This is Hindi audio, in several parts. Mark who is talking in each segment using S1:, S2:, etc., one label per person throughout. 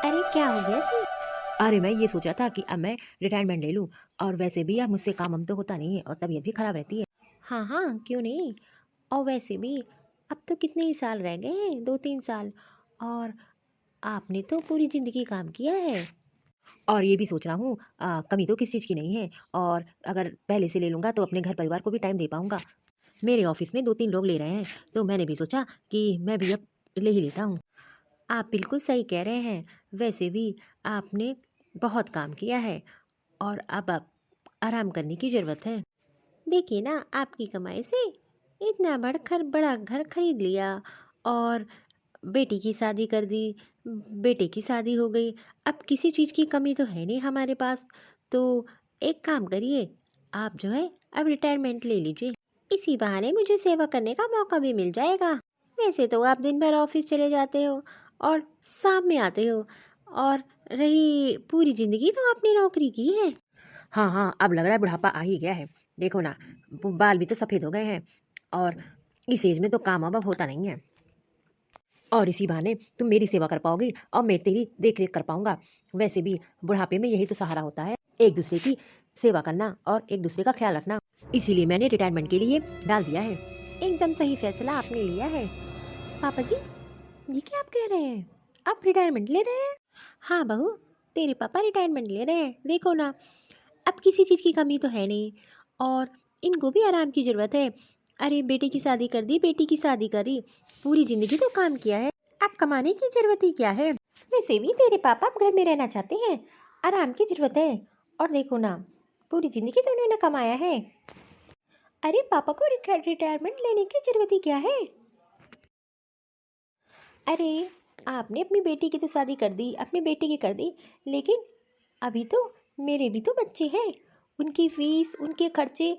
S1: अरे क्या हो गया जी?
S2: अरे मैं ये सोचा था कि अब मैं रिटायरमेंट ले लूँ और वैसे भी अब मुझसे काम-वाम तो होता नहीं है और तबीयत भी खराब रहती है।
S1: हाँ, हाँ, क्यों नहीं? और वैसे भी अब तो कितने ही साल रह गए हैं, 2-3 साल। और आपने तो पूरी ज़िंदगी काम किया है।
S2: और ये भी सोच रहा हूँ कमी तो किसी चीज़ की नहीं है और अगर पहले से ले लूँगा तो अपने घर परिवार को भी टाइम दे पाऊँगा। मेरे ऑफ़िस में 2-3 लोग ले रहे हैं, तो मैंने भी सोचा कि मैं भी अब ले ही लेता हूँ।
S1: आप बिल्कुल सही कह रहे हैं। वैसे भी आपने बहुत काम किया है और अब आप आराम करने की ज़रूरत है। देखिए ना, आपकी कमाई से इतना बड़ा घर खरीद लिया और बेटी की शादी कर दी, बेटे की शादी हो गई। अब किसी चीज़ की कमी तो है नहीं हमारे पास। तो एक काम करिए, आप जो है अब रिटायरमेंट ले लीजिए। इसी बहाने मुझे सेवा करने का मौका भी मिल जाएगा। वैसे तो आप दिन भर ऑफिस चले जाते हो और शाम में आते हो, और रही पूरी ज़िंदगी तो आपने नौकरी की है।
S2: हाँ, हाँ, अब लग रहा है बुढ़ापा आ ही गया है। देखो ना, बाल भी तो सफ़ेद हो गए हैं और इस एज में तो काम अब होता नहीं है। और इसी बहाने तुम मेरी सेवा कर पाओगी और मैं तेरी देख-रेख कर पाऊँगा। वैसे भी बुढ़ापे में यही तो सहारा होता है, एक-दूसरे की सेवा करना और एक-दूसरे का ख़्याल रखना। इसीलिए मैंने रिटायरमेंट के लिए डाल दिया है।
S1: एकदम सही फैसला आपने लिया है। पापा जी, ये क्या आप कह रहे हैं? आप रिटायरमेंट ले रहे हैं? हाँ बहू, तेरे पापा रिटायरमेंट ले रहे हैं। देखो ना, अब किसी चीज़ की कमी तो है नहीं और इनको भी आराम की ज़रूरत है। अरे बेटे की शादी कर दी, बेटी की शादी करी, पूरी ज़िंदगी तो काम किया है। अब कमाने की ज़रूरत ही क्या है? वैसे भी तेरे पापा अब घर में रहना चाहते हैं, आराम की ज़रूरत है। और देखो ना, पूरी ज़िंदगी तो उन्होंने कमाया है। अरे पापा को रिटायरमेंट लेने की ज़रूरत ही क्या है? अरे आपने अपनी बेटी की तो शादी कर दी, अपने बेटे की कर दी, लेकिन अभी तो मेरे भी तो बच्चे हैं। उनकी फीस, उनके खर्चे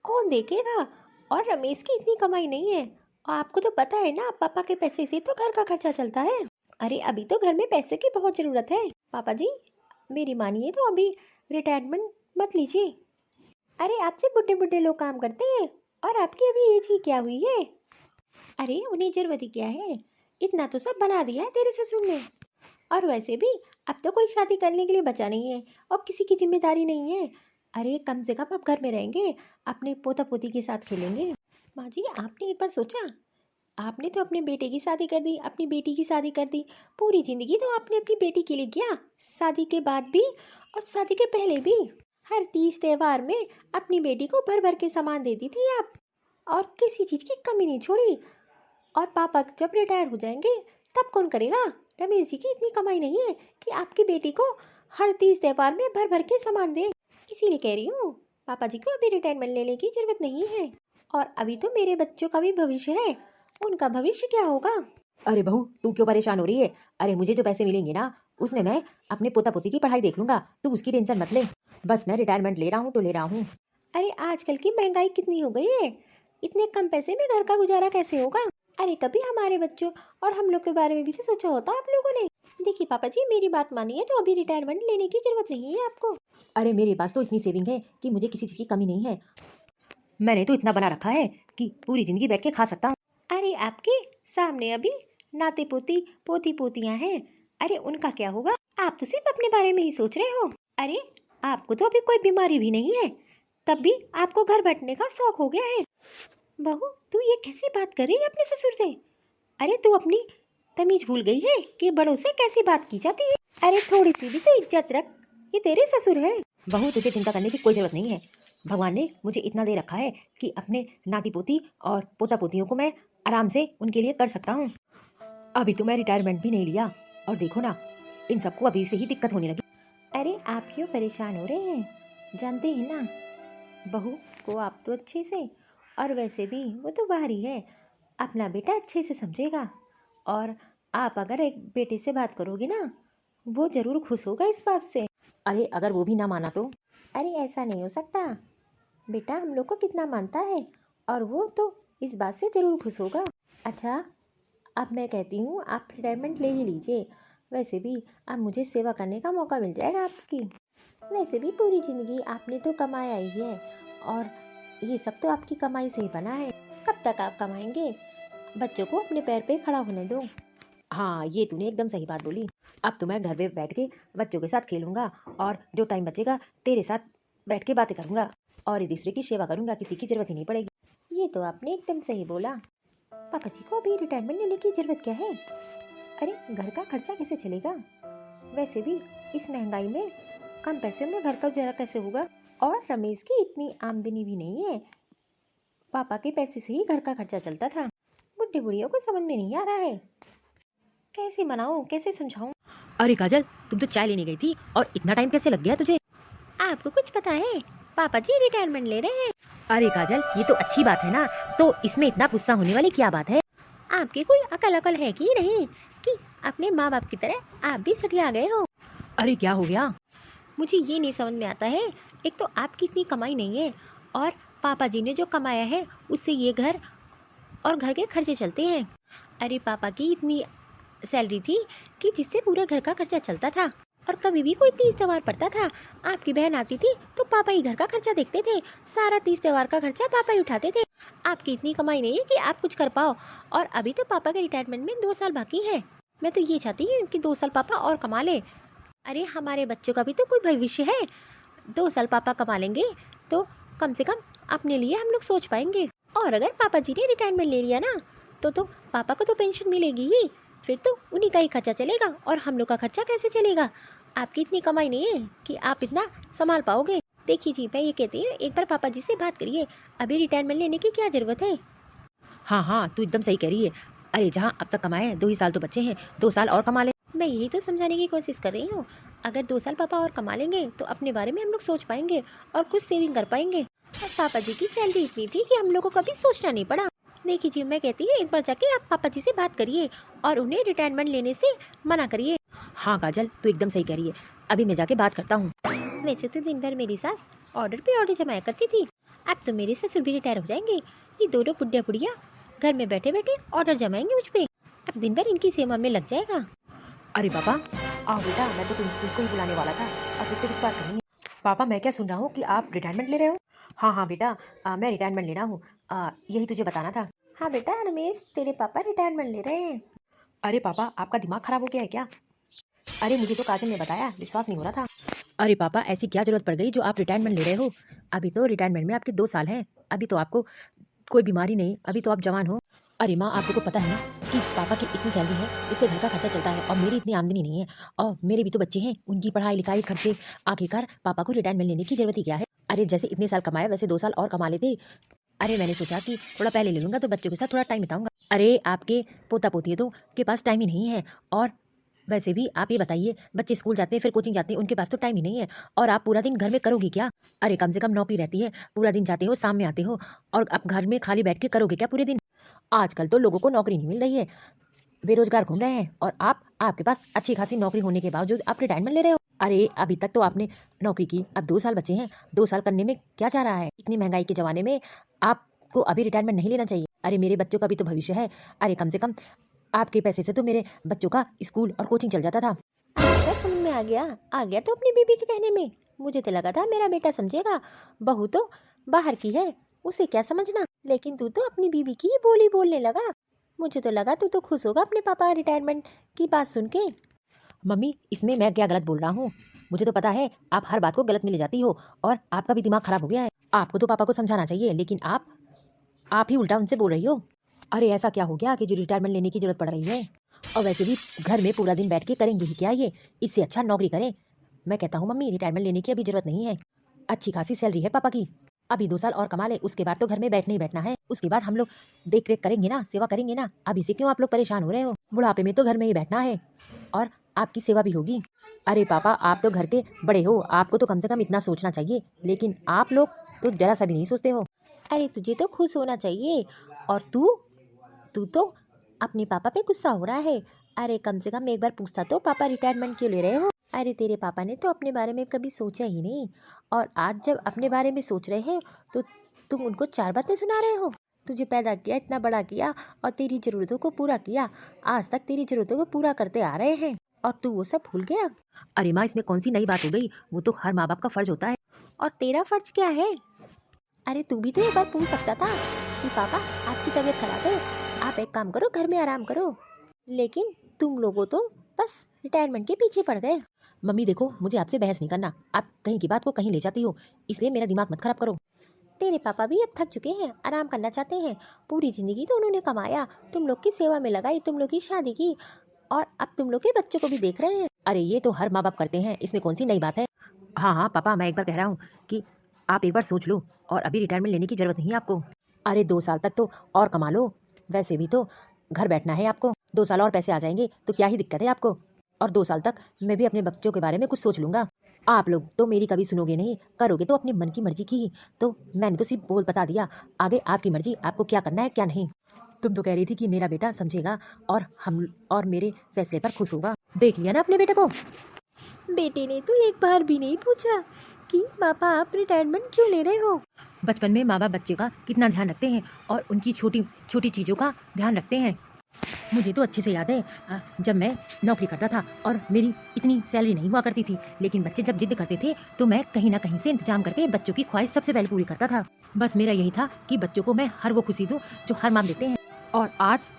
S1: कौन देखेगा? और रमेश की इतनी कमाई नहीं है। और आपको तो पता है ना, पापा के पैसे से तो घर का खर्चा चलता है। अरे अभी तो घर में पैसे की बहुत ज़रूरत है। पापा जी, मेरी मानिए तो अभी रिटायरमेंट मत लीजिए। अरे आपसे बुढ़े बुढ़े लोग काम करते हैं और आपकी अभी एज ही क्या हुई है? अरे उन्हें जरूरत ही क्या है? इतना तो सब बना दिया है तेरे ससुर ने। और वैसे भी अब तो कोई शादी करने के लिए बचा नहीं है और किसी की जिम्मेदारी नहीं है। अरे कम से कम अब घर में रहेंगे, अपने पोता पोती के साथ खेलेंगे। माँ जी, आपने एक बार सोचा, आपने तो अपने बेटे की शादी कर दी, अपनी बेटी की शादी कर दी, पूरी जिंदगी तो आपने अपनी बेटी के लिए किया, शादी के बाद भी और शादी के पहले भी। हर तीज त्योहार में अपनी बेटी को भर भर के सामान देती थी आप, और किसी चीज की कमी नहीं छोड़ी। और पापा जब रिटायर हो जाएंगे तब कौन करेगा? रमेश जी की इतनी कमाई नहीं है कि आपकी बेटी को हर तीज त्योहार में भर भर के सामान दे। इसीलिए कह रही हूँ, पापा जी को अभी रिटायरमेंट लेने की जरूरत नहीं है। और अभी तो मेरे बच्चों का भी भविष्य है, उनका भविष्य क्या होगा?
S2: अरे बहू, तू क्यों परेशान हो रही है? अरे मुझे जो पैसे मिलेंगे ना, उसमें मैं अपने पोता-पोती की पढ़ाई देख लूँगा, तू उसकी टेंशन मत ले। बस मैं रिटायरमेंट ले रहा हूँ तो ले रहा हूँ।
S1: अरे आजकल की महंगाई कितनी हो गई है, इतने कम पैसे में घर का गुजारा कैसे होगा? अरे कभी हमारे बच्चों और हम लोग के बारे में भी तो सोचा होता आप लोगों ने। देखिए पापा जी, मेरी बात मानिए तो अभी रिटायरमेंट लेने की जरूरत नहीं है आपको।
S2: अरे मेरे पास तो इतनी सेविंग है कि मुझे किसी चीज़ की कमी नहीं है। मैंने तो इतना बना रखा है कि पूरी ज़िंदगी बैठ के खा सकता हूँ।
S1: अरे आपके सामने अभी नाते पोती पोती पोतियां हैं। अरे उनका क्या होगा? आप तो सिर्फ अपने बारे में ही सोच रहे हो। अरे आपको तो अभी कोई बीमारी भी नहीं है, तब भी आपको घर बैठने का शौक हो गया है। बहू, तू ये कैसी बात कर रही है अपने ससुर से? अरे तू अपनी तमीज भूल गई है कि बड़ों से कैसी बात की जाती है? अरे थोड़ी सी भी तो इज्जत रख, ये तेरे ससुर है।
S2: बहू तुझे चिंता करने की कोई ज़रूरत नहीं है। भगवान ने मुझे इतना दे रखा है कि अपने नाती-पोती और पोता-पोतियों को मैं आराम से उनके लिए कर सकता हूँ। अभी तो मैं रिटायरमेंट भी नहीं लिया और देखो ना, इन सबको अभी से ही दिक्कत होने लगी।
S1: अरे आप क्यों परेशान हो रहे हैं? जानते हैं ना, बहू को आप तो अच्छे से, और वैसे भी वो तो बाहर ही है, अपना बेटा अच्छे से समझेगा। और आप अगर एक बेटे से बात करोगे ना, वो ज़रूर खुश होगा इस बात से।
S2: अरे अगर वो भी ना माना तो?
S1: अरे ऐसा नहीं हो सकता, बेटा हम लोग को कितना मानता है, और वो तो इस बात से ज़रूर खुश होगा। अच्छा, अब मैं कहती हूँ आप रिटायरमेंट ले ही लीजिए। वैसे भी अब मुझे सेवा करने का मौका मिल जाएगा आपकी। वैसे भी पूरी ज़िंदगी आपने तो कमाया ही है, और ये सब तो आपकी कमाई से ही बना है। कब तक आप कमाएंगे? बच्चों को अपने पैर पे खड़ा होने दो।
S2: हाँ, ये तूने एकदम सही बात बोली। अब तो मैं घर में बैठ के बच्चों के साथ खेलूंगा और जो टाइम बचेगा तेरे साथ बैठ के बातें करूंगा और एक दूसरे की सेवा करूंगा, किसी की जरूरत ही नहीं पड़ेगी।
S1: ये तो आपने एकदम सही बोला। पापा जी को अभी रिटायरमेंट लेने की जरूरत क्या है? अरे घर का खर्चा कैसे चलेगा? वैसे भी इस महंगाई में कम पैसे में घर का गुजारा कैसे होगा? और रमेश की इतनी आमदनी भी नहीं है, पापा के पैसे से ही घर का खर्चा चलता था। बुढ़ी बुढ़ियों को समझ में नहीं आ रहा है, कैसे मनाऊं, कैसे समझाऊं?
S2: अरे काजल, तुम तो चाय लेने गई थी और इतना टाइम कैसे लग गया तुझे?
S1: आपको कुछ पता है? पापा जी रिटायरमेंट ले रहे हैं।
S2: अरे काजल, ये तो अच्छी बात है ना, तो इसमें इतना गुस्सा होने वाली क्या बात है?
S1: आपकी कोई अकल है कि नहीं कि अपने माँ बाप की तरह आप भी सठिया गए हो?
S2: अरे क्या हो गया?
S1: मुझे ये नहीं समझ में आता है, एक तो आपकी इतनी कमाई नहीं है और पापा जी ने जो कमाया है उससे ये घर और घर के खर्चे चलते हैं। अरे पापा की इतनी सैलरी थी कि जिससे पूरे घर का खर्चा चलता था और कभी भी कोई तीज त्योहार पड़ता था, आपकी बहन आती थी तो पापा ही घर का खर्चा देखते थे, सारा तीज त्योहार का खर्चा पापा ही उठाते थे। आपकी इतनी कमाई नहीं है कि आप कुछ कर पाओ और अभी तो पापा के रिटायरमेंट में 2 साल बाकी है। मैं तो ये चाहती हूँ कि 2 साल पापा और कमा ले। अरे हमारे बच्चों का भी तो कोई भविष्य है, 2 साल पापा कमा लेंगे तो कम से कम अपने लिए हम लोग सोच पाएंगे। और अगर पापा जी ने रिटायरमेंट ले लिया ना तो पापा को तो पेंशन मिलेगी ही, फिर तो उन्हीं का ही खर्चा चलेगा और हम लोग का खर्चा कैसे चलेगा? आपकी इतनी कमाई नहीं है कि आप इतना संभाल पाओगे। देखिए जी, मैं ये कहती हूँ एक बार पापा जी से बात करिए, अभी रिटायरमेंट लेने की क्या जरूरत है?
S2: हाँ हाँ, तू एकदम सही कह रही है। अरे जहाँ अब तक कमाए 2 ही साल तो बचे हैं, 2 साल और कमा ले।
S1: मैं यही तो समझाने की कोशिश कर रही हूँ, अगर 2 साल पापा और कमा लेंगे तो अपने बारे में हम लोग सोच पाएंगे और कुछ सेविंग कर पाएंगे। और पापा जी की सैलरी इतनी थी कि हम लोग को कभी सोचना नहीं पड़ा। देखिए जी, मैं कहती हूँ एक बार जाके आप पापा जी से बात करिए और उन्हें रिटायरमेंट लेने से मना करिए।
S2: हाँ काजल, तू एकदम सही कह रही है, अभी मैं जाके बात करता हूँ।
S1: वैसे तो दिन भर मेरी सास ऑर्डर पे ऑर्डर जमाया करती थी, अब तो मेरे ससुर भी रिटायर हो जाएंगे, ये दोनों बुढ़िया बुढ़िया घर में बैठे बैठे ऑर्डर जमाएंगे मुझ पे, अब दिन भर इनकी सेवा में लग जाएगा।
S2: अरे पापा, आओ बेटा, मैं तो तुमको ही बुलाने वाला था और तुझसे कुछ बात करनी है। पापा, मैं क्या सुन रहा हूँ कि आप रिटायरमेंट ले रहे हो? हाँ हाँ बेटा, मैं रिटायरमेंट ले रहा हूँ, यही तुझे बताना था।
S1: हाँ बेटा रमेश, तेरे पापा रिटायरमेंट ले रहे हैं।
S2: अरे पापा, आपका दिमाग खराब हो गया है क्या? अरे मुझे तो काजल ने बताया, विश्वास नहीं हो रहा था। अरे पापा, ऐसी क्या जरूरत पड़ गई जो आप रिटायरमेंट ले रहे हो? अभी तो रिटायरमेंट में आपके 2 साल हैं, अभी तो आपको कोई बीमारी नहीं, अभी तो आप जवान हो। अरे माँ, आप लोग को पता है ना कि पापा की इतनी सैलरी है, इससे घर का खर्चा चलता है और मेरी इतनी आमदनी नहीं है और मेरे भी तो बच्चे हैं, उनकी पढ़ाई लिखाई खर्चे, आखिरकार पापा को रिटायरमेंट लेने की जरूरत ही क्या है? अरे जैसे इतने साल कमाए वैसे 2 साल और कमा लेते। अरे मैंने सोचा कि थोड़ा पहले ले लूंगा तो बच्चों के साथ थोड़ा टाइम बिताऊंगा। अरे आपके पोता पोती है तो के पास टाइम ही नहीं है, और वैसे भी आप ये बताइए, बच्चे स्कूल जाते हैं फिर कोचिंग जाते हैं, उनके पास तो टाइम ही नहीं है, और आप पूरा दिन घर में करोगे क्या? अरे कम से कम नौकरी रहती है, पूरा दिन जाते हो शाम में आते हो, और आप घर में खाली बैठ के करोगे क्या पूरे दिन? आजकल तो लोगों को नौकरी नहीं मिल रही है, बेरोजगार घूम रहे हैं, और आपके पास अच्छी खासी नौकरी होने के बावजूद आप रिटायरमेंट ले रहे हो। अरे अभी तक तो आपने नौकरी की, अब 2 साल बचे हैं, 2 साल करने में क्या जा रहा है? इतनी महंगाई के जमाने में आपको अभी रिटायरमेंट नहीं लेना चाहिए। अरे मेरे बच्चों का भी तो भविष्य है, अरे कम से कम आपके पैसे से तो मेरे बच्चों का स्कूल और कोचिंग चल जाता था।
S1: बेटा समझ में आ गया तो अपनी बीबी के कहने में, मुझे तो लगा था मेरा बेटा समझेगा, बहू तो बाहर की है, उसे क्या समझना, लेकिन तू तो अपनी बीबी की ही बोली बोलने लगा। मुझे तो लगा तू तो खुश होगा अपने पापा रिटायरमेंट की बात सुन के।
S2: मम्मी, इसमें मैं क्या गलत बोल रहा हूँ? मुझे तो पता है आप हर बात को गलत में ले जाती हो और आपका भी दिमाग खराब हो गया है। आपको तो पापा को समझाना चाहिए, लेकिन आप ही उल्टा उनसे बोल रही हो। अरे ऐसा क्या हो गया कि जो रिटायरमेंट लेने की जरूरत पड़ रही है? और वैसे भी घर में पूरा दिन बैठ के करेंगे ही क्या ये? इससे अच्छा नौकरी करें। मैं कहता हूँ मम्मी, रिटायरमेंट लेने की अभी जरूरत नहीं है, अच्छी खासी सैलरी है पापा की, अभी 2 साल और कमा ले, उसके बाद तो घर में बैठने ही बैठना है, उसके बाद हम लोग देख रेख करेंगे ना, सेवा करेंगे ना। अभी से क्यों आप लोग परेशान हो रहे हो? बुढ़ापे में तो घर में ही बैठना है और आपकी सेवा भी होगी। अरे पापा, आप तो घर के बड़े हो, आपको तो कम से कम इतना सोचना चाहिए, लेकिन आप लोग तो जरा सा भी नहीं सोचते हो।
S1: अरे तुझे तो खुश होना चाहिए, और तू तू तो अपने पापा पे गुस्सा हो रहा है। अरे कम से कम एक बार पूछता तो पापा रिटायरमेंट क्यों ले रहे हो? अरे तेरे पापा ने तो अपने बारे में कभी सोचा ही नहीं, और आज जब अपने बारे में सोच रहे हैं तो तुम उनको 4 बातें सुना रहे हो। तुझे पैदा किया, इतना बड़ा किया और तेरी जरूरतों को पूरा किया, आज तक तेरी जरूरतों को पूरा करते आ रहे हैं और तू वो सब भूल गया।
S2: अरे माँ, इसमें कौन सी नई बात हो गई? वो तो हर माँ बाप का फर्ज होता है।
S1: और तेरा फर्ज क्या है? अरे तू भी तो एक बार पूछ सकता था कि पापा आपकी तबीयत खराब है, आप एक काम करो घर में आराम करो, लेकिन तुम लोगों तो बस रिटायरमेंट के पीछे पड़ गए।
S2: मम्मी देखो, मुझे आपसे बहस नहीं करना, आप कहीं की बात को कहीं ले जाती हो, इसलिए मेरा दिमाग मत खराब करो।
S1: तेरे पापा भी अब थक चुके हैं, आराम करना चाहते हैं। पूरी जिंदगी तो उन्होंने कमाया, तुम लोग की सेवा में लगाई, तुम लोग की शादी की, और अब तुम लोग के बच्चों को भी देख रहे हैं।
S2: अरे ये तो हर माँ बाप करते हैं, इसमें कौन सी नई बात है। हाँ हाँ पापा, मैं एक बार कह रहा हूँ कि आप एक बार सोच लो, और अभी रिटायरमेंट लेने की जरूरत नहीं है आपको। अरे 2 साल तक तो और कमा लो, वैसे भी तो घर बैठना है आपको। 2 साल और पैसे आ जाएंगे तो क्या ही दिक्कत है आपको। और 2 साल तक मैं भी अपने बच्चों के बारे में कुछ सोच लूंगा। आप लोग तो मेरी कभी सुनोगे नहीं, करोगे तो अपने मन की मर्जी की ही। तो मैंने तो सिर्फ बोल बता दिया, आगे आपकी मर्जी, आपको क्या करना है क्या नहीं। तुम तो कह रही थी कि मेरा बेटा समझेगा और मेरे फैसले पर खुश होगा। देख लिया ना अपने बेटे को।
S1: बेटे ने तो एक बार भी नहीं पूछा कि पापा आप रिटायरमेंट क्यों ले रहे हो।
S2: बचपन में माँ बाप बच्चे का कितना ध्यान रखते हैं और उनकी छोटी छोटी चीज़ों का ध्यान रखते हैं। मुझे तो अच्छे से याद है, जब मैं नौकरी करता था और मेरी इतनी सैलरी नहीं हुआ करती थी, लेकिन बच्चे जब जिद करते थे तो मैं कहीं ना कहीं से इंतजाम करके बच्चों की ख्वाहिश सबसे पहले पूरी करता था। बस मेरा यही था कि बच्चों को मैं हर वो खुशी दूं जो हर माँ देते हैं। और आज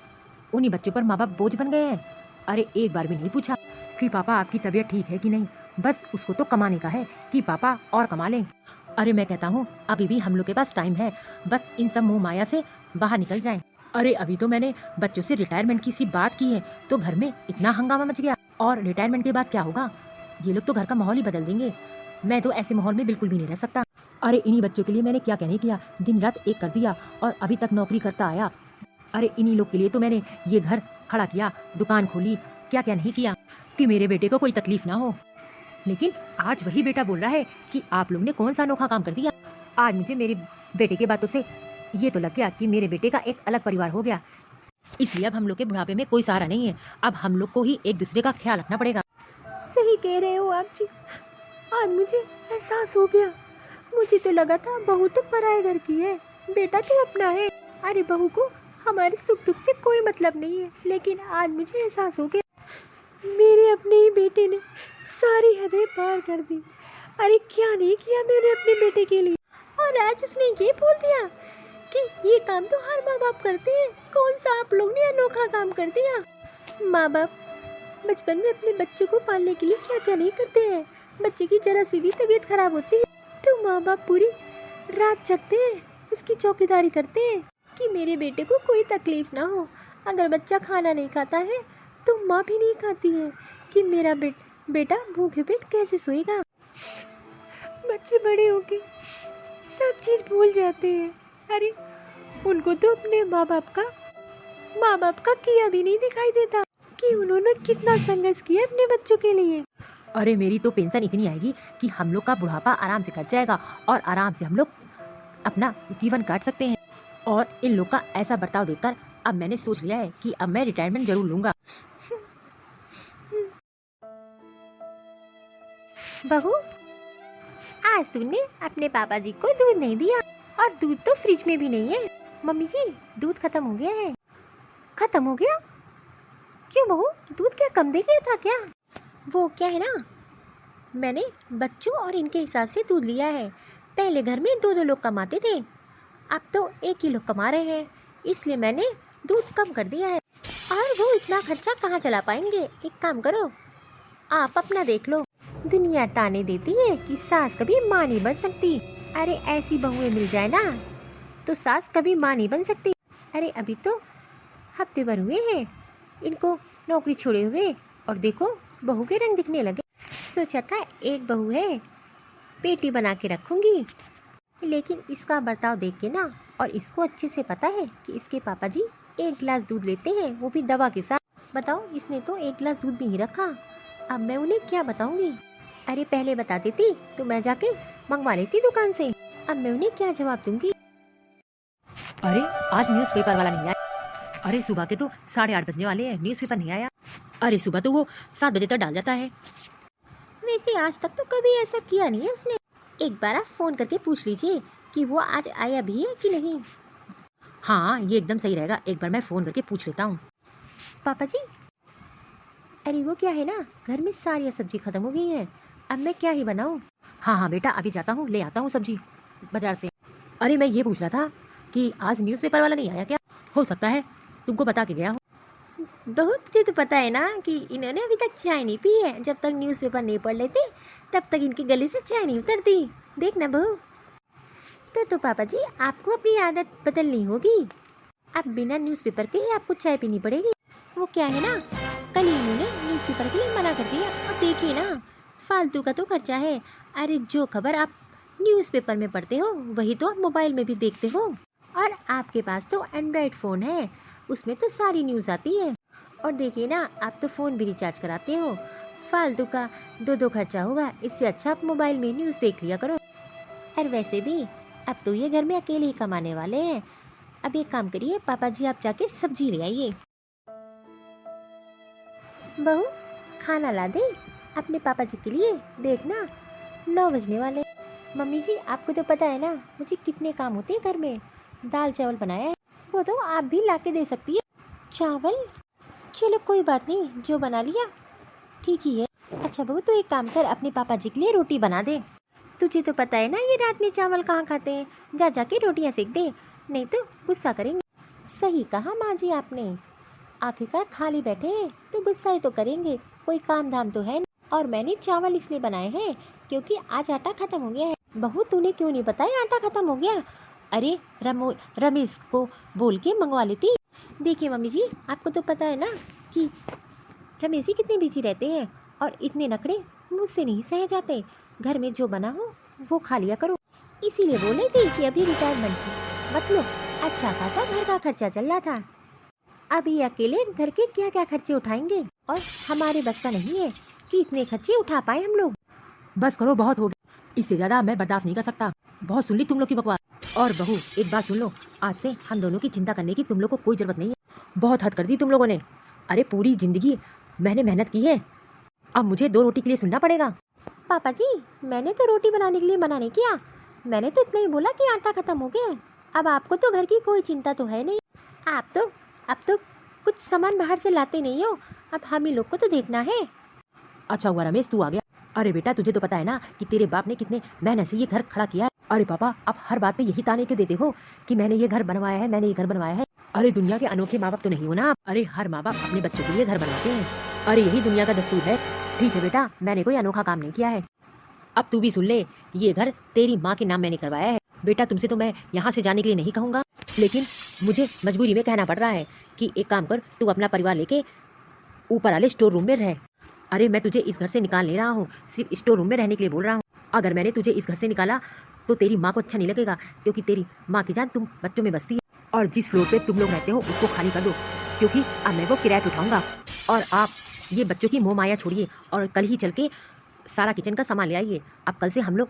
S2: उन्हीं बच्चों पर माँ बाप बोझ बन गए हैं। अरे एक बार भी नहीं पूछा कि पापा आपकी तबीयत ठीक है कि नहीं, बस उसको तो कमाने का है कि पापा और कमा लें। अरे मैं कहता हूँ अभी भी हम लोग के पास टाइम है, बस इन सब मोह माया से बाहर निकल जाएं। अरे अभी तो मैंने बच्चों से रिटायरमेंट की सी बात की है तो घर में इतना हंगामा मच गया, और रिटायरमेंट के बाद क्या होगा, ये लोग तो घर का माहौल ही बदल देंगे। मैं तो ऐसे माहौल में बिल्कुल भी नहीं रह सकता। अरे इन्हीं बच्चों के लिए मैंने क्या क्या नहीं किया, दिन रात एक कर दिया और अभी तक नौकरी करता आया। अरे इन्हीं लोग के लिए तो मैंने ये घर खड़ा किया, दुकान खोली, क्या क्या नहीं किया कि मेरे बेटे को कोई तकलीफ ना हो। लेकिन आज वही बेटा बोल रहा है कि आप लोग ने कौन सा अनोखा काम कर दिया। आज मुझे मेरे बेटे की बातों से ये तो लग गया कि मेरे बेटे का एक अलग परिवार हो गया, इसलिए अब हम लोग के बुढ़ापे में कोई सहारा नहीं है, अब हम लोग को ही एक दूसरे का ख्याल रखना पड़ेगा।
S1: सही कह रहे हो आप जी, आज मुझे एहसास हो गया। मुझे तो लगा था बहू तो पराये घर की है, बेटा तो अपना है। अरे बहू को हमारे सुख दुख से कोई मतलब नहीं है, लेकिन आज मुझे एहसास हो गया मेरे अपने ही बेटे ने सारी हदें पार कर दी। अरे क्या नहीं किया मैंने अपने बेटे के लिए, और आज उसने ये बोल दिया कि ये काम तो हर माँ बाप करते हैं, कौन सा आप लोग ने अनोखा काम कर दिया। माँ बाप बचपन में अपने बच्चों को पालने के लिए क्या क्या नहीं करते हैं। बच्चे की जरा सी भी तबीयत खराब होती है तो माँ बाप पूरी रात जगते हैं, उसकी चौकीदारी करते हैं कि मेरे बेटे को कोई तकलीफ ना हो। अगर बच्चा खाना नहीं खाता है तो माँ भी नहीं खाती है कि मेरा बेटा भूखे पेट कैसे सोएगा। बच्चे बड़े होके सब चीज भूल जाते हैं। अरे उनको तो अपने माँ बाप का किया भी नहीं दिखाई देता कि उन्होंने कितना संघर्ष किया अपने बच्चों के लिए।
S2: अरे मेरी तो पेंशन इतनी आएगी कि हम लोग का बुढ़ापा आराम से कट जाएगा और आराम से हम लोग अपना जीवन काट सकते हैं। और इन लोग का ऐसा बर्ताव देखकर अब मैंने सोच लिया है कि अब मैं रिटायरमेंट जरूर लूंगा।
S1: बहू, आज तूने अपने पापा जी को दूध नहीं दिया, और दूध तो फ्रिज में भी नहीं है। मम्मी जी दूध खत्म हो गया है। खत्म हो गया? क्यों बहू, दूध क्या कम दे गया था क्या? वो क्या है ना, मैंने बच्चों और इनके हिसाब से दूध लिया है। पहले घर में 2-2 लोग कमाते थे, अब तो एक ही लोग कमा रहे हैं, इसलिए मैंने दूध कम कर दिया है। और वो इतना खर्चा कहाँ चला पाएंगे। एक काम करो, आप अपना देख लो। दुनिया ताने देती है कि सास कभी माँ नहीं बन सकती। अरे ऐसी बहुएं मिल जाए ना तो सास कभी माँ नहीं बन सकती। अरे अभी तो हफ्ते भर हुए हैं इनको नौकरी छोड़े हुए, और देखो बहू के रंग दिखने लगे। सोचा था एक बहू है बेटी बना के रखूंगी, लेकिन इसका बर्ताव देख के ना, और इसको अच्छे से पता है कि इसके पापा जी 1 गिलास दूध लेते हैं, वो भी दवा के साथ। बताओ, इसने तो 1 गिलास दूध भी नहीं रखा। अब मैं उन्हें क्या बताऊंगी। अरे पहले बता देती तो मैं जाके मंगवा लेती दुकान से, अब मैं उन्हें क्या जवाब दूंगी।
S2: अरे आज न्यूज़पेपर वाला नहीं आया। अरे सुबह के तो 8:30 बजने वाले हैं, न्यूज़पेपर नहीं आया। अरे सुबह तो वो 7 बजे तक डाल जाता है।
S1: वैसे आज तक तो कभी ऐसा किया नहीं है उसने। एक बार आप फोन करके पूछ लीजिए कि वो आज आया भी है कि नहीं।
S2: हाँ ये एकदम सही रहेगा, एक बार मैं फ़ोन करके पूछ लेता हूँ।
S1: पापा जी, अरे वो क्या है ना, घर में सारी सब्जी खत्म हो गई है, अब मैं क्या ही बनाऊँ।
S2: हाँ हाँ बेटा, अभी जाता हूँ, ले आता हूँ सब्जी बाजार से। अरे मैं ये पूछ रहा था कि आज न्यूज़पेपर वाला नहीं आया क्या? हो सकता है तुमको बता के गया हो।
S1: बहू तुझे तो पता है ना कि इन्होंने अभी तक चाय नहीं पी है। जब तक न्यूज़पेपर नहीं पढ़ लेते तब तक इनके गले से चाय नहीं उतरती। देख ना बहू। तो पापा जी आपको अपनी आदत बदलनी होगी। अब बिना न्यूज़पेपर के ही आपको चाय पीनी पड़ेगी। वो क्या है ना, कल ही इन्होंने न्यूज़पेपर के लिए मना कर दिया। अब देखिए ना, फालतू का तो खर्चा है। अरे जो खबर आप न्यूज़पेपर में पढ़ते हो वही तो आप मोबाइल में भी देखते हो। और आपके पास तो एंड्रॉयड फ़ोन है, उसमें तो सारी न्यूज़ आती है। और देखिए ना, आप तो फ़ोन भी रिचार्ज कराते हो। फालतू का दो खर्चा होगा, इससे अच्छा आप मोबाइल में न्यूज़ देख लिया करो। और वैसे भी अब तो ये घर में अकेले ही कमाने वाले हैं। अब एक काम करिए पापा जी, आप जाके सब्जी ले आइए। बहू खाना ला दे अपने पापा जी के लिए। देखना 9 बजने वाले। मम्मी जी आपको तो पता है ना मुझे कितने काम होते हैं घर में। दाल चावल बनाया है, वो तो आप भी ला के दे सकती है। चावल? चलो कोई बात नहीं, जो बना लिया ठीक ही है। अच्छा बहू तो एक काम कर, अपने पापा जी के लिए रोटी बना दे। तुझे तो पता है ना ये रात में चावल कहाँ खाते हैं। जा जाके रोटियां सेक दे, नहीं तो गुस्सा करेंगे। सही कहा माँ जी आपने, आखिरकार खाली बैठे हैं तो गुस्सा ही तो करेंगे। कोई काम धाम तो है नहीं। और मैंने चावल इसलिए बनाए हैं क्योंकि आज आटा खत्म हो गया है। बहू तूने क्यों नहीं बताया आटा खत्म हो गया? अरे रमेश को बोल के मंगवा लेती। देखिए मम्मी जी आपको तो पता है ना कि रमेश जी कितने बिजी रहते हैं और इतने नखरे मुझसे नहीं सहे जाते। घर में जो बना हो वो खा लिया करो। इसीलिए बोले थे कि अभी रिटायरमेंट की मतलब अच्छा खासा घर का खर्चा चल रहा था। अभी अकेले घर के क्या क्या खर्चे उठाएंगे, और हमारे बस का नहीं है कि इतने खर्चे उठा पाए हम लोग।
S2: बस करो, बहुत हो गया, इससे ज्यादा मैं बर्दाश्त नहीं कर सकता। बहुत सुन ली तुम लोग की बकवास। और बहू एक बात सुन लो, आज से हम दोनों की चिंता करने की तुम लोग को कोई जरूरत नहीं है। बहुत हद कर दी तुम लोगों ने। अरे पूरी जिंदगी मैंने मेहनत की है, अब मुझे 2 रोटी के लिए सुनना पड़ेगा।
S1: पापा जी मैंने तो रोटी बनाने के लिए मना नहीं किया, मैंने तो इतना ही बोला कि आटा खत्म हो गया है। अब आपको तो घर की कोई चिंता तो है नहीं। अब तो कुछ सामान बाहर से लाते नहीं हो, अब हम ही लोग को तो देखना है।
S2: अच्छा हुआ रमेश तू आ गया। अरे बेटा तुझे तो पता है ना कि तेरे बाप ने कितने मेहनत से ये घर खड़ा किया है। अरे पापा आप हर बात पे यही ताने क्यों देते हो कि मैंने ये घर बनवाया है, मैंने ये घर बनवाया है। अरे दुनिया के अनोखे माँ बाप तो नहीं हो ना आप। अरे हर माँ बाप अपने बच्चों के लिए घर बनवाते हैं। अरे यही दुनिया का दस्तूर है। ठीक है बेटा, मैंने कोई अनोखा काम नहीं किया है। अब तू भी सुन ले, ये घर तेरी माँ के नाम मैंने करवाया है। बेटा तुमसे तो मैं यहाँ से जाने के लिए नहीं कहूँगा, लेकिन मुझे मजबूरी में कहना पड़ रहा है कि एक काम कर, तू अपना परिवार लेके ऊपर वाले स्टोर रूम में रह। अरे मैं तुझे इस घर से निकाल ले रहा हूँ, सिर्फ स्टोर रूम में रहने के लिए बोल रहा हूँ। अगर मैंने तुझे इस घर से निकाला तो तेरी माँ को अच्छा नहीं लगेगा, क्योंकि तेरी माँ की जान तुम बच्चों में बसती है। और जिस फ्लोर पे तुम लोग रहते हो उसको खाली कर दो, क्योंकि अब मैं वो किराया पे उठाऊंगा। और आप ये बच्चों की मोह माया छोड़िए और कल ही चल के सारा किचन का सामान ले आइए। अब कल से हम लोग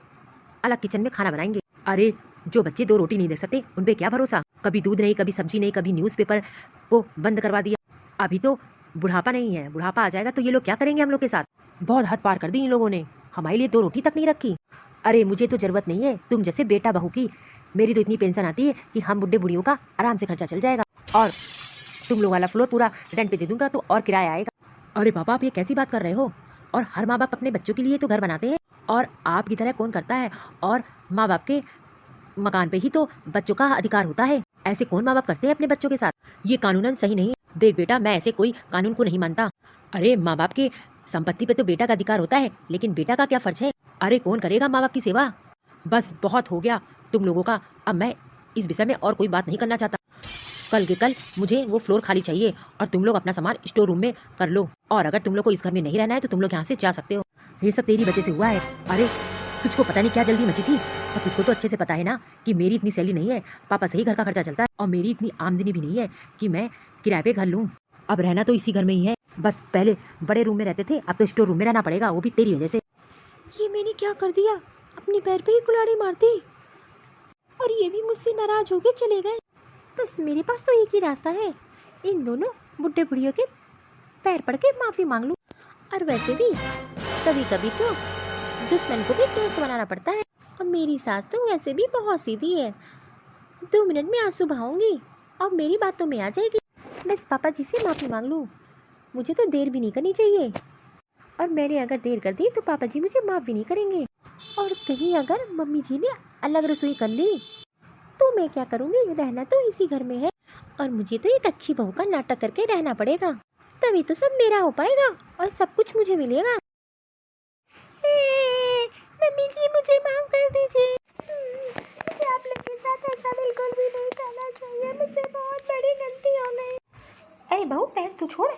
S2: अलग किचन में खाना बनाएंगे। अरे जो बच्चे 2 रोटी नहीं दे सकते उन पे क्या भरोसा। कभी दूध नहीं, कभी सब्जी नहीं, कभी न्यूज़पेपर को बंद करवा दिया। अभी तो बुढ़ापा नहीं है, बुढ़ापा आ जाएगा तो ये लोग क्या करेंगे हम लोग के साथ। बहुत हद पार कर दी इन लोगों ने, हमारे लिए 2 रोटी तक नहीं रखी। अरे मुझे तो जरूरत नहीं है तुम जैसे बेटा बहू की। मेरी तो इतनी पेंशन आती है कि हम बुढ़े बुढ़ियों का आराम से खर्चा चल जाएगा। और तुम लोग वाला फ्लोर पूरा रेंट पे दे दूंगा तो और किराया आएगा। अरे पापा आप ये कैसी बात कर रहे हो। और हर माँ बाप अपने बच्चों के लिए तो घर बनाते हैं, और आपकी तरह कौन करता है। और माँ बाप के मकान पे ही तो बच्चों का अधिकार होता है। ऐसे कौन माँ बाप करते हैं अपने बच्चों के साथ। ये कानूनन सही नहीं। देख बेटा मैं ऐसे कोई कानून को नहीं मानता। अरे माँ बाप की संपत्ति पे तो बेटा का अधिकार होता है, लेकिन बेटा का क्या फर्ज है। अरे कौन करेगा माँ बाप की सेवा। बस बहुत हो गया तुम लोगों का, अब मैं इस विषय में और कोई बात नहीं करना चाहता। कल के कल मुझे वो फ्लोर खाली चाहिए और तुम लोग अपना सामान स्टोर रूम में कर लो। और अगर तुम लोग को इस घर में नहीं रहना है तो तुम लोग यहाँ से जा सकते हो। ये सब तेरी वजह से हुआ है। अरे तुझको पता नहीं क्या जल्दी मची थी, और तुझको तो अच्छे से पता है ना कि मेरी इतनी सैलरी नहीं है, पापा से ही घर का खर्चा चलता है, और मेरी इतनी आमदनी भी नहीं है कि मैं किराए पे घर लूँ। अब रहना तो इसी घर में ही है। बस पहले बड़े रूम में रहते थे, अब तो स्टोर रूम में रहना पड़ेगा, वो भी तेरी वजह से।
S1: ये मैंने क्या कर दिया, अपने पैर पे ही कुल्हाड़ी मार दी, और ये भी मुझसे नाराज होके चले गए। बस मेरे पास तो एक ही रास्ता है, इन दोनों बुढ़े बुढ़ियों के पैर पड़ के माफी मांग लूं। और वैसे भी कभी कभी तो दुश्मन को भी दोस्त बनाना पड़ता है, और मेरी सास तो वैसे भी बहुत सीधी है। 2 मिनट में आंसू बहाऊंगी और मेरी बातों में आ जाएगी। बस पापा जी से माफी मांग लूं, मुझे तो देर भी नहीं करनी चाहिए। और मैंने अगर देर कर दी तो पापा जी मुझे माफ भी नहीं करेंगे। और कहीं अगर मम्मी जी ने अलग रसोई कर ली तो मैं क्या करूँगी, रहना तो इसी घर में है, और मुझे तो एक अच्छी बहू का नाटक करके रहना पड़ेगा। तभी तो सब मेरा हो पाएगा और सब कुछ मुझे मिलेगा। मम्मी जी मुझे माफ कर दीजिए। मुझे आप लोग के साथ ऐसा बिल्कुल भी नहीं करना चाहिए, मुझसे बहुत बड़ी गलती हो गई। अरे बहू पैर तो छोड़।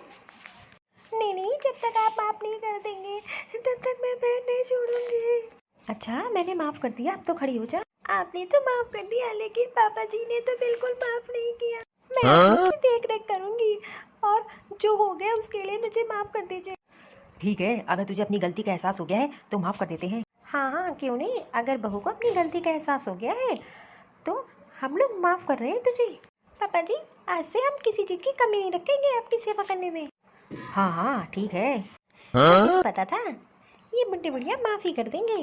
S1: नहीं नहीं, जब तक आप माफ नहीं कर देंगे तब तक मैं पैर नहीं छोड़ूंगी। अच्छा मैंने माफ कर दिया, अब तो खड़ी हो जा। आपने तो माफ कर दिया लेकिन पापा जी ने तो बिल्कुल माफ नहीं किया। मैं आपकी देख रेख करूंगी और जो हो गया उसके लिए मुझे माफ कर दीजिए।
S2: ठीक है, अगर तुझे अपनी गलती का एहसास हो गया है तो माफ़ कर देते हैं।
S1: हाँ हाँ क्यों नहीं, अगर बहू को अपनी गलती का एहसास हो गया है तो हम लोग माफ कर रहे हैं तुझे। पापा जी आज से हम किसी चीज की कमी नहीं रखेंगे आपकी सेवा करने में।
S2: हाँ हाँ ठीक है।
S1: मुझे तो पता था ये बुढ़े बुढ़िया माफ ही कर देंगे।